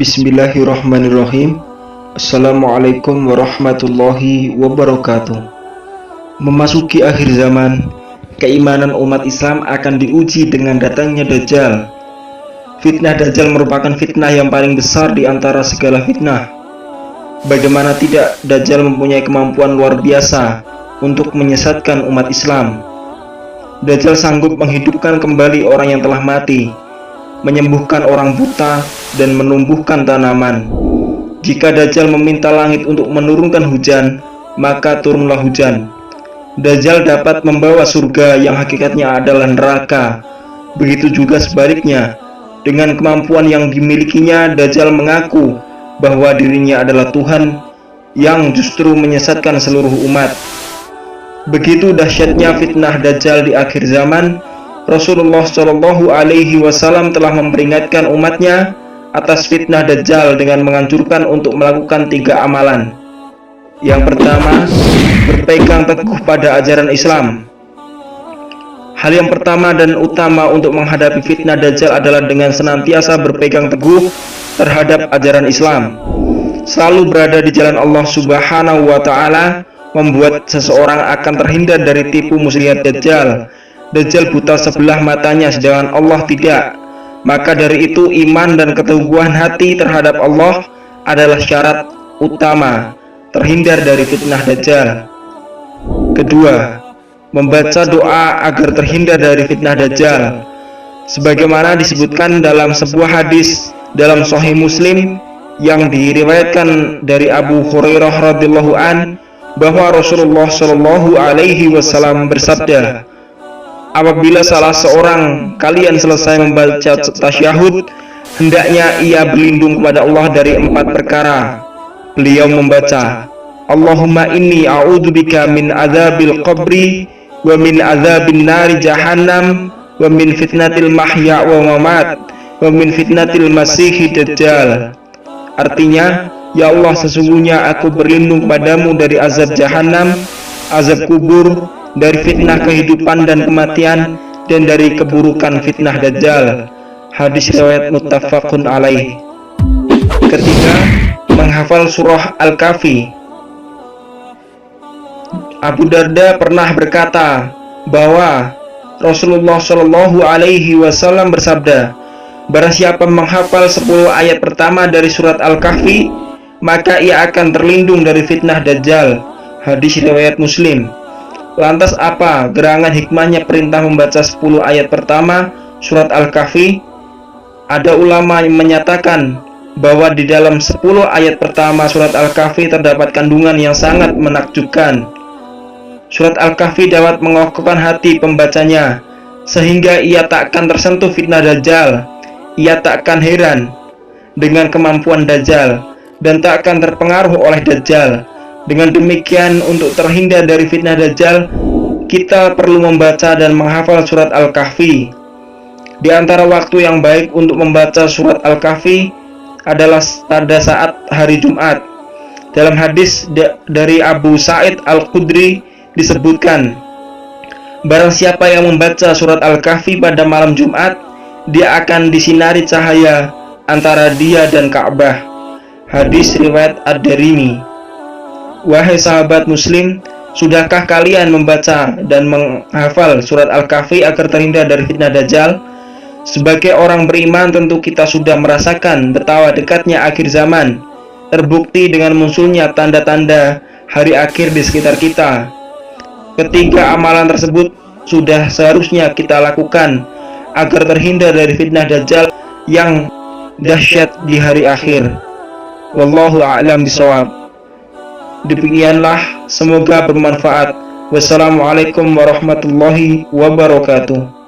Bismillahirrahmanirrahim. Assalamualaikum warahmatullahi wabarakatuh. Memasuki akhir zaman, keimanan umat Islam akan diuji dengan datangnya Dajjal. Fitnah Dajjal merupakan fitnah yang paling besar di antara segala fitnah. Bagaimana tidak, Dajjal mempunyai kemampuan luar biasa untuk menyesatkan umat Islam. Dajjal sanggup menghidupkan kembali orang yang telah mati, menyembuhkan orang buta, dan menumbuhkan tanaman. Jika Dajjal meminta langit untuk menurunkan hujan, maka turunlah hujan. Dajjal dapat membawa surga yang hakikatnya adalah neraka. Begitu juga sebaliknya. Dengan kemampuan yang dimilikinya, Dajjal mengaku bahwa dirinya adalah Tuhan yang justru menyesatkan seluruh umat. Begitu dahsyatnya fitnah Dajjal di akhir zaman, Rasulullah Shallallahu Alaihi Wasallam telah memperingatkan umatnya atas fitnah Dajjal dengan menganjurkan untuk melakukan 3 amalan. Yang pertama, berpegang teguh pada ajaran Islam. Hal yang pertama dan utama untuk menghadapi fitnah Dajjal adalah dengan senantiasa berpegang teguh terhadap ajaran Islam. Selalu berada di jalan Allah Subhanahu wa Ta'ala membuat seseorang akan terhindar dari tipu muslihat Dajjal. Dajjal buta sebelah matanya, sedangkan Allah tidak. Maka dari itu iman dan keteguhan hati terhadap Allah adalah syarat utama terhindar dari fitnah Dajjal. Kedua, membaca doa agar terhindar dari fitnah Dajjal. Sebagaimana disebutkan dalam sebuah hadis dalam Sahih Muslim yang diriwayatkan dari Abu Hurairah radhiyallahu an, bahwa Rasulullah Shallallahu Alaihi Wasallam bersabda, apabila salah seorang kalian selesai membaca tasyahud, hendaknya ia berlindung kepada Allah dari 4 perkara. Beliau membaca, Allahumma inni a'udzubika min adzabil qabri wa min adzabin nari jahannam wa min fitnatil mahya wa mamat wa min fitnatil masihid dajjal. Artinya, ya Allah, sesungguhnya aku berlindung padamu dari azab jahanam, azab kubur, dari fitnah kehidupan dan kematian, dan dari keburukan fitnah Dajjal. Hadis riwayat muttafaqun alaih. Ketiga, menghafal surah Al-Kahfi. Abu Darda pernah berkata bahwa Rasulullah Shallallahu Alaihi Wasallam bersabda, barang siapa menghafal 10 ayat pertama dari surat Al-Kahfi, maka ia akan terlindung dari fitnah Dajjal. Hadis riwayat Muslim. Lantas apa gerangan hikmahnya perintah membaca 10 ayat pertama surat Al-Kahfi? Ada ulama yang menyatakan bahwa di dalam 10 ayat pertama surat Al-Kahfi terdapat kandungan yang sangat menakjubkan. Surat Al-Kahfi dapat mengokohkan hati pembacanya, sehingga ia tak akan tersentuh fitnah Dajjal. Ia tak akan heran dengan kemampuan Dajjal dan tak akan terpengaruh oleh Dajjal. Dengan demikian, untuk terhindar dari fitnah Dajjal, kita perlu membaca dan menghafal surat Al-Kahfi. Di antara waktu yang baik untuk membaca surat Al-Kahfi adalah pada saat hari Jumat. Dalam hadis dari Abu Sa'id Al-Khudri disebutkan, barang siapa yang membaca surat Al-Kahfi pada malam Jumat, dia akan disinari cahaya antara dia dan Ka'bah. Hadis riwayat Ad-Darimi. Wahai sahabat muslim, sudahkah kalian membaca dan menghafal surat Al-Kahfi agar terhindar dari fitnah Dajjal? Sebagai orang beriman, tentu kita sudah merasakan betapa dekatnya akhir zaman, terbukti dengan munculnya tanda-tanda hari akhir di sekitar kita. Ketiga amalan tersebut sudah seharusnya kita lakukan agar terhindar dari fitnah Dajjal yang dahsyat di hari akhir. Wallahu a'lam bishawab. Demikianlah, semoga bermanfaat. Wassalamualaikum warahmatullahi wabarakatuh.